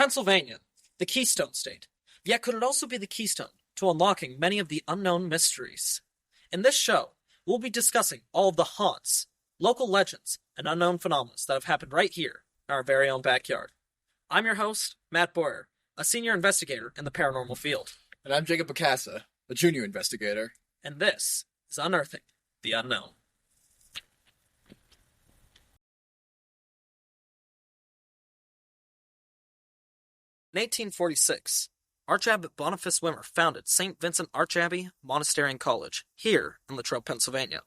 Pennsylvania, the Keystone State. Yet could it also be the keystone to unlocking many of the unknown mysteries? In this show, we'll be discussing all of the haunts, local legends, and unknown phenomena that have happened right here in our very own backyard. I'm your host, Matt Boyer, a senior investigator in the paranormal field. And I'm Jacob Bacasa, a junior investigator. And this is Unearthing the Unknown. In 1846, Archabbot Boniface Wimmer founded St. Vincent Archabbey Monastery and College, here in Latrobe, Pennsylvania.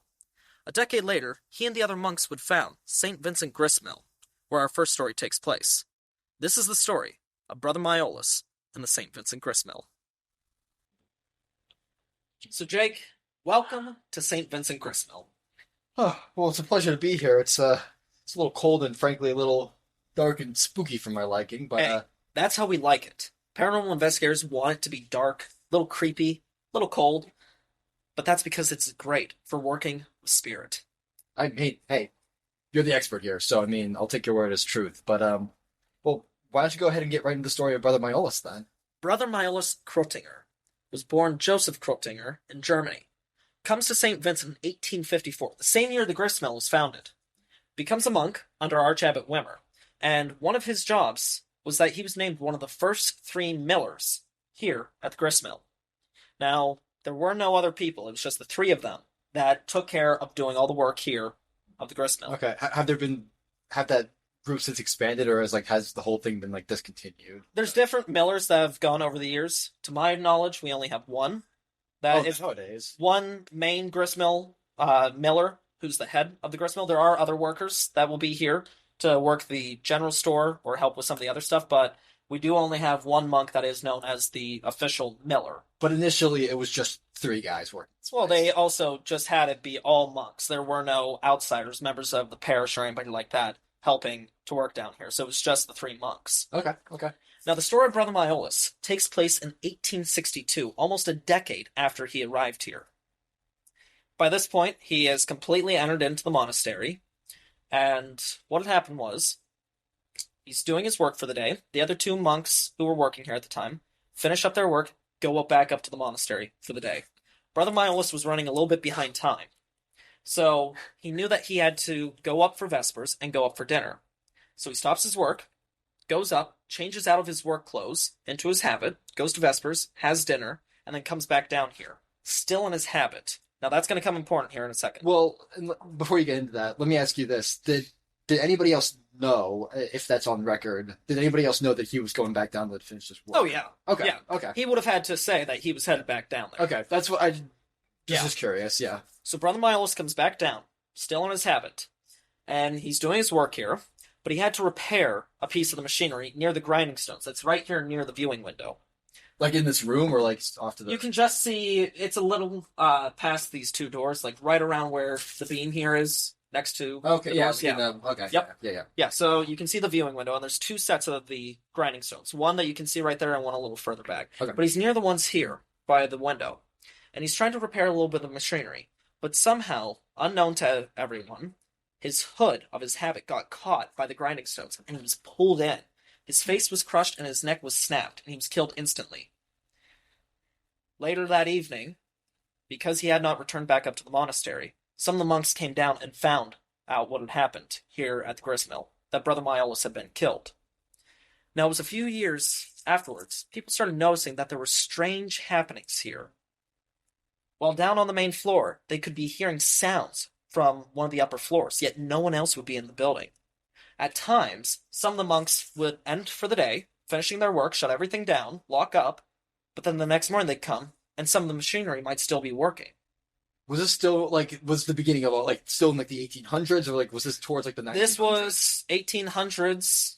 A decade later, he and the other monks would found St. Vincent Gristmill, where our first story takes place. This is the story of Brother Majolus and the St. Vincent Gristmill. So, Jake, welcome to St. Vincent Gristmill. Oh, well, it's a pleasure to be here. It's a little cold and frankly a little dark and spooky for my liking, but hey, that's how we like it. Paranormal investigators want it to be dark, a little creepy, a little cold, but that's because it's great for working with spirit. Hey, you're the expert here, so I'll take your word as truth. But well, why don't you go ahead and get right into the story of Brother Majolus then? Brother Majolus Kreutinger was born Joseph Kreutinger in Germany. Comes to St. Vincent in 1854, the same year the Gristmill was founded. Becomes a monk under Archabbot Wimmer, and one of his jobs was that he was named one of the first 3 millers here at the Gristmill. Now, there were no other people, it was just the 3 of them that took care of doing all the work here of the Gristmill. Okay, have that group since expanded, or has the whole thing been discontinued? There's different millers that have gone over the years. To my knowledge, we only have one. That is nowadays. One main gristmill miller, who's the head of the gristmill. There are other workers that will be here to work the general store or help with some of the other stuff, but we do only have one monk that is known as the official miller. But initially, it was just 3 guys working. Well, they also just had it be all monks. There were no outsiders, members of the parish or anybody like that, helping to work down here. So it was just the 3 monks. Okay. Now, the story of Brother Majolus takes place in 1862, almost a decade after he arrived here. By this point, he has completely entered into the monastery, and what had happened was, he's doing his work for the day. The other 2 monks who were working here at the time finish up their work, go back up to the monastery for the day. Brother Majolus was running a little bit behind time, so he knew that he had to go up for Vespers and go up for dinner. So he stops his work, goes up, changes out of his work clothes into his habit, goes to Vespers, has dinner, and then comes back down here, still in his habit. Now, that's going to come important here in a second. Well, before you get into that, let me ask you this. Did anybody else know, if that's on record, did anybody else know that he was going back down to finish his work? Oh, yeah. Okay. Yeah. Okay. He would have had to say that he was headed back down there. Okay, that's what I just curious, yeah. So Brother Majolus comes back down, still in his habit, and he's doing his work here, but he had to repair a piece of the machinery near the grinding stones. That's right here near the viewing window. Like in this room, or off to the... You can just see, it's a little past these 2 doors, right around where the beam here is, next to okay, the yeah, doors. yeah. Okay, yep. Yeah. Yeah, so you can see the viewing window, and there's 2 sets of the grinding stones. One that you can see right there, and one a little further back. Okay. But he's near the ones here, by the window. And he's trying to repair a little bit of machinery. But somehow, unknown to everyone, his hood of his habit got caught by the grinding stones, and he was pulled in. His face was crushed, and his neck was snapped, and he was killed instantly. Later that evening, because he had not returned back up to the monastery, some of the monks came down and found out what had happened here at the Gristmill, that Brother Majolus had been killed. Now, it was a few years afterwards, people started noticing that there were strange happenings here. While down on the main floor, they could be hearing sounds from one of the upper floors, yet no one else would be in the building. At times, some of the monks would end for the day, finishing their work, shut everything down, lock up, but then the next morning they'd come, and some of the machinery might still be working. Was this still, was the beginning of, still in, the 1800s, or, was this towards, the 1900s? This was 1800s,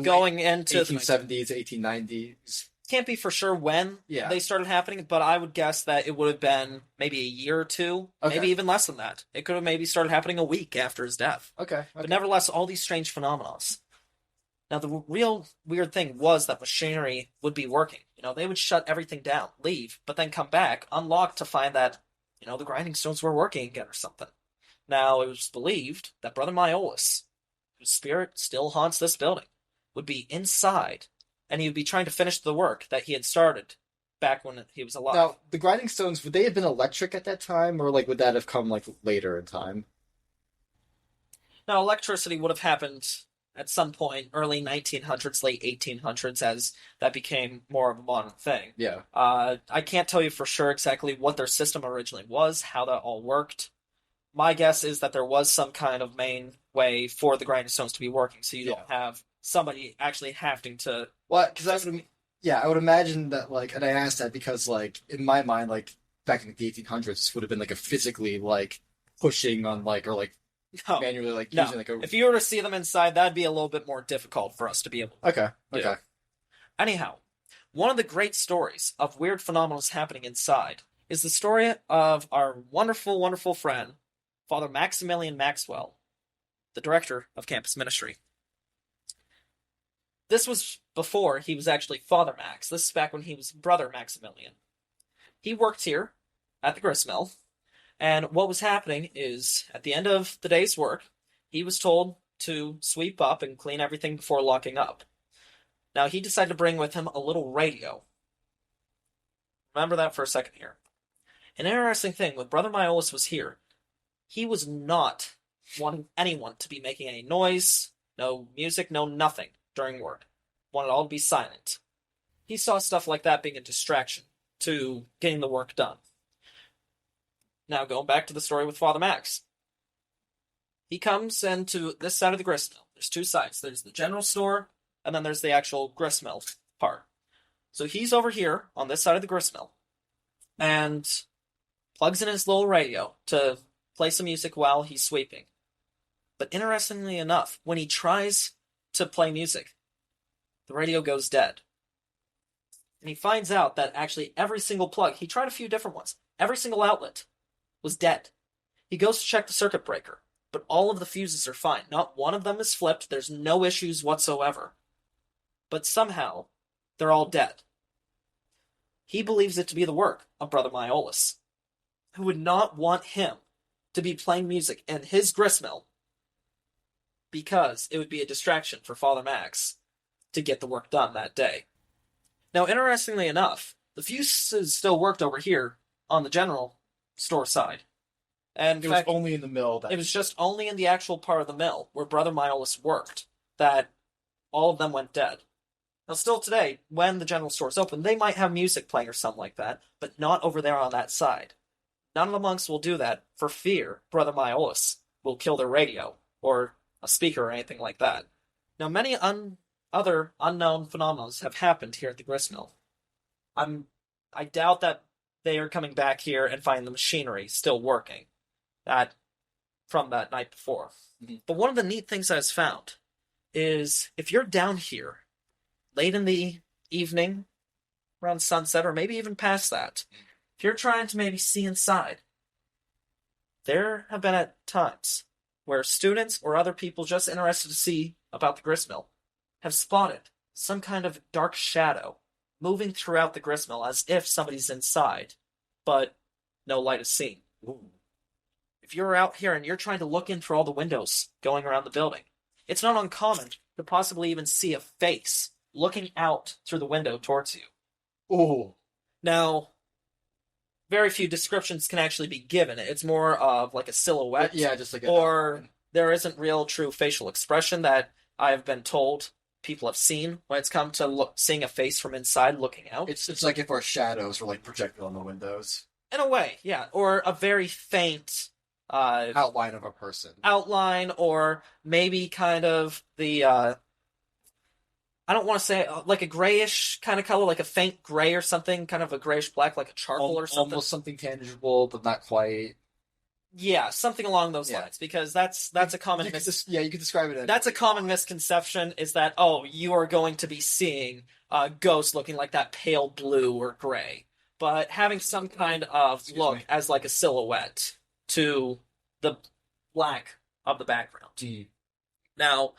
going into 1870s, 1890s. Can't be for sure when they started happening, but I would guess that it would have been maybe a year or 2, maybe even less than that. It could have maybe started happening a week after his death. Okay. But nevertheless, all these strange phenomena. Now, the real weird thing was that machinery would be working. They would shut everything down, leave, but then come back, unlock to find that, the grinding stones were working again or something. Now, it was believed that Brother Majolus, whose spirit still haunts this building, would be inside and he would be trying to finish the work that he had started back when he was alive. Now, the grinding stones, would they have been electric at that time, or like would that have come like later in time? Now, electricity would have happened at some point, early 1900s, late 1800s, as that became more of a modern thing. Yeah. I can't tell you for sure exactly what their system originally was, how that all worked. My guess is that there was some kind of main way for the grinding stones to be working, so you Yeah. don't have somebody actually having to. Well, because I would imagine that like, and I asked that because like in my mind, like back in the 1800s, this would have been like a physically like pushing on like or like No, manually like no. using like a. If you were to see them inside, that'd be a little bit more difficult for us to be able to Okay. do. Okay. Anyhow, one of the great stories of weird phenomena happening inside is the story of our wonderful, wonderful friend, Father Maximilian Maxwell, the director of campus ministry. This was before he was actually Father Max. This is back when he was Brother Maximilian. He worked here at the gristmill, and what was happening is at the end of the day's work, he was told to sweep up and clean everything before locking up. Now, he decided to bring with him a little radio. Remember that for a second here. An interesting thing, when Brother Majolus was here, he was not wanting anyone to be making any noise, no music, no nothing during work. Wanted all to be silent. He saw stuff like that being a distraction to getting the work done. Now, going back to the story with Father Max. He comes into this side of the gristmill. There's two sides. There's the general store, and then there's the actual gristmill part. So he's over here on this side of the gristmill, and plugs in his little radio to play some music while he's sweeping. But interestingly enough, when he tries to play music, the radio goes dead. And he finds out that actually every single plug, he tried a few different ones, every single outlet was dead. He goes to check the circuit breaker, but all of the fuses are fine. Not one of them is flipped. There's no issues whatsoever. But somehow, they're all dead. He believes it to be the work of Brother Majolus, who would not want him to be playing music in his gristmill because it would be a distraction for Father Max to get the work done that day. Now, interestingly enough, the fuses still worked over here on the general store side. And It was only in the mill that it was just only in the actual part of the mill where Brother Majolus worked that all of them went dead. Now, still today, when the general store is open, they might have music playing or something like that, but not over there on that side. None of the monks will do that for fear Brother Majolus will kill their radio or a speaker or anything like that. Now, many other unknown phenomena have happened here at the gristmill. I doubt that they are coming back here and finding the machinery still working from that night before. Mm-hmm. But one of the neat things I was found is if you're down here late in the evening, around sunset, or maybe even past that, if you're trying to maybe see inside, there have been at times where students or other people just interested to see about the gristmill have spotted some kind of dark shadow moving throughout the gristmill as if somebody's inside, but no light is seen. Ooh. If you're out here and you're trying to look in through all the windows going around the building, it's not uncommon to possibly even see a face looking out through the window towards you. Ooh. Now, very few descriptions can actually be given. It's more of like a silhouette, Yeah, just like or there isn't real true facial expression that I've been told people have seen when it's come to seeing a face from inside looking out. It's like if our shadows were like projected on the windows. In a way, yeah. Or a very faint Outline of a person. outline, or maybe kind of the I don't want to say like a grayish kind of color, like a faint gray or something, kind of a grayish black, like a charcoal or something. Almost something tangible, but not quite. Yeah, something along those Yeah. lines, because that's a common You could you could describe it as that's a common misconception, is that, oh, you are going to be seeing a ghost looking like that pale blue or gray, but having some kind of look as like a silhouette to the black of the background. Now,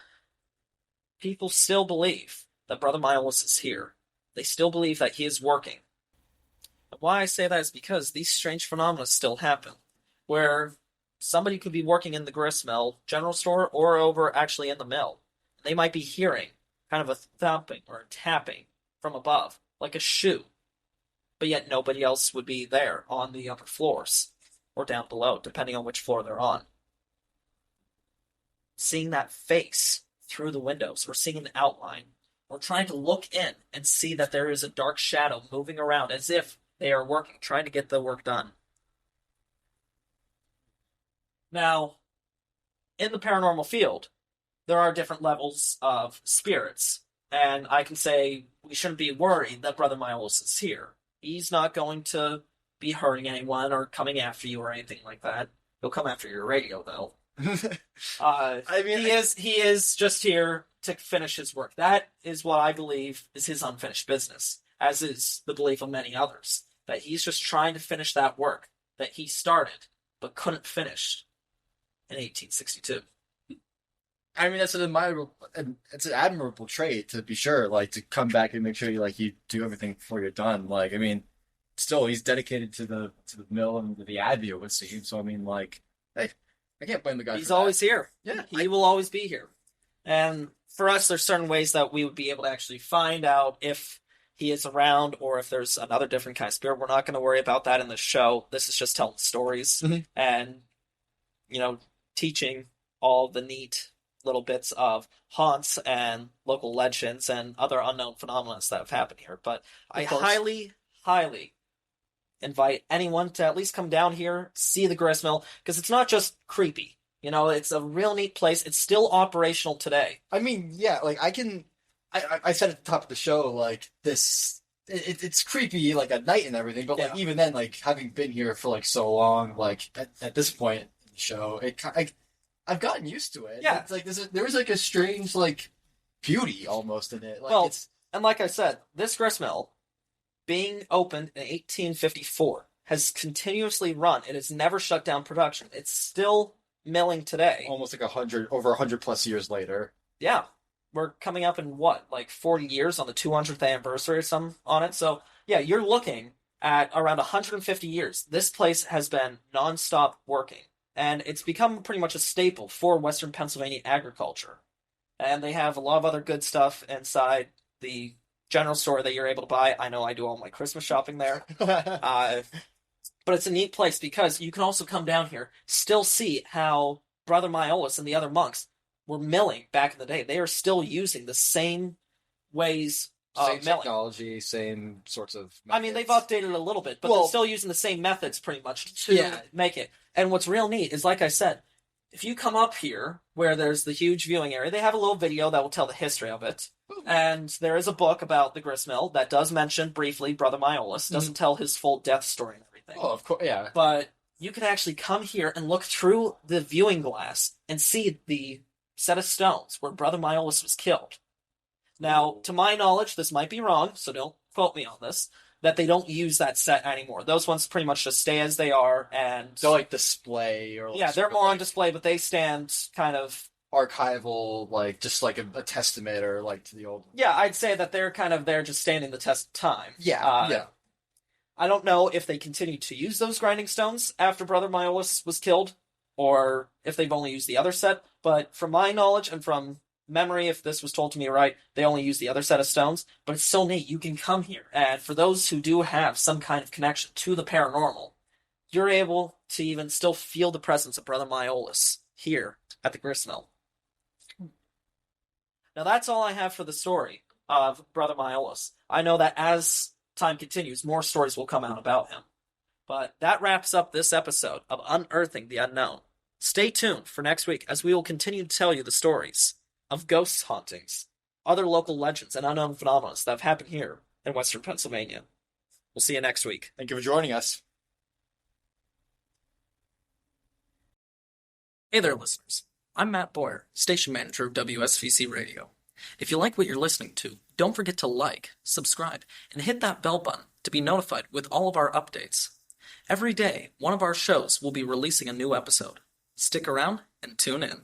people still believe that Brother Majolus is here. They still believe that he is working. And why I say that is because these strange phenomena still happen, where somebody could be working in the gristmill, general store, or over actually in the mill. They might be hearing kind of a thumping or a tapping from above, like a shoe. But yet nobody else would be there on the upper floors or down below, depending on which floor they're on. Seeing that face through the windows, or seeing an outline, or trying to look in and see that there is a dark shadow moving around as if they are working, trying to get the work done. Now, in the paranormal field, there are different levels of spirits, and I can say we shouldn't be worried that Brother Majolus is here. He's not going to be hurting anyone or coming after you or anything like that. He'll come after your radio, though. I mean, he is just here to finish his work. That is what I believe is his unfinished business, as is the belief of many others. That he's just trying to finish that work that he started but couldn't finish in 1862. I mean, that's it's an admirable trait, to be sure. Like, to come back and make sure you do everything before you're done. Like, I mean, still, he's dedicated to the mill and to the abbey, it would seem. So, I mean, like, hey, I can't blame the guy. He's always here. Yeah, he will always be here. And for us, there's certain ways that we would be able to actually find out if he is around or if there's another different kind of spirit. We're not going to worry about that in the show. This is just telling stories and, teaching all the neat little bits of haunts and local legends and other unknown phenomena that have happened here. But I highly, highly invite anyone to at least come down here, see the gristmill, because it's not just creepy. It's a real neat place. It's still operational today. I mean, yeah, like I said at the top of the show, like this, it's creepy, like at night and everything. But like even then, like having been here for like so long, like at this point in the show, I've gotten used to it. Yeah, it's like there was like a strange like beauty almost in it. Like, well, and like I said, this gristmill, being opened in 1854, has continuously run. It has never shut down production. It's still milling today. Almost like over 100 plus years later. Yeah. We're coming up in what, like 40 years on the 200th anniversary or something on it. So, yeah, you're looking at around 150 years. This place has been nonstop working. And it's become pretty much a staple for Western Pennsylvania agriculture. And they have a lot of other good stuff inside the general store that you're able to buy. I know I do all my Christmas shopping there. But it's a neat place because you can also come down here, still see how Brother Majolus and the other monks were milling back in the day. They are still using the same ways of same milling. Technology, same sorts of methods. I mean, they've updated it a little bit, but they're still using the same methods pretty much to make it. And what's real neat is, like I said, if you come up here where there's the huge viewing area, they have a little video that will tell the history of it. And there is a book about the gristmill that does mention briefly Brother Majolus. Doesn't tell his full death story and everything. Oh, of course, yeah. But you can actually come here and look through the viewing glass and see the set of stones where Brother Majolus was killed. Now, to my knowledge, this might be wrong, so don't quote me on this, that they don't use that set anymore. Those ones pretty much just stay as they are, and they're like display or yeah, they're more on display, but they stand kind of archival, like just like a testament or like to the old. Yeah, I'd say that they're kind of there just standing the test of time. Yeah. I don't know if they continued to use those grinding stones after Brother Majolus was killed, or if they've only used the other set, but from my knowledge and from memory, if this was told to me right, they only use the other set of stones. But it's so neat. You can come here, and for those who do have some kind of connection to the paranormal, you're able to even still feel the presence of Brother Majolus here at the gristmill. Now that's all I have for the story of Brother Majolus. I know that as time continues, more stories will come out about him. But that wraps up this episode of Unearthing the Unknown. Stay tuned for next week as we will continue to tell you the stories of ghost hauntings, other local legends, and unknown phenomena that have happened here in Western Pennsylvania. We'll see you next week. Thank you for joining us. Hey there, listeners. I'm Matt Boyer, station manager of WSVC Radio. If you like what you're listening to, don't forget to like, subscribe, and hit that bell button to be notified with all of our updates. Every day, one of our shows will be releasing a new episode. Stick around and tune in.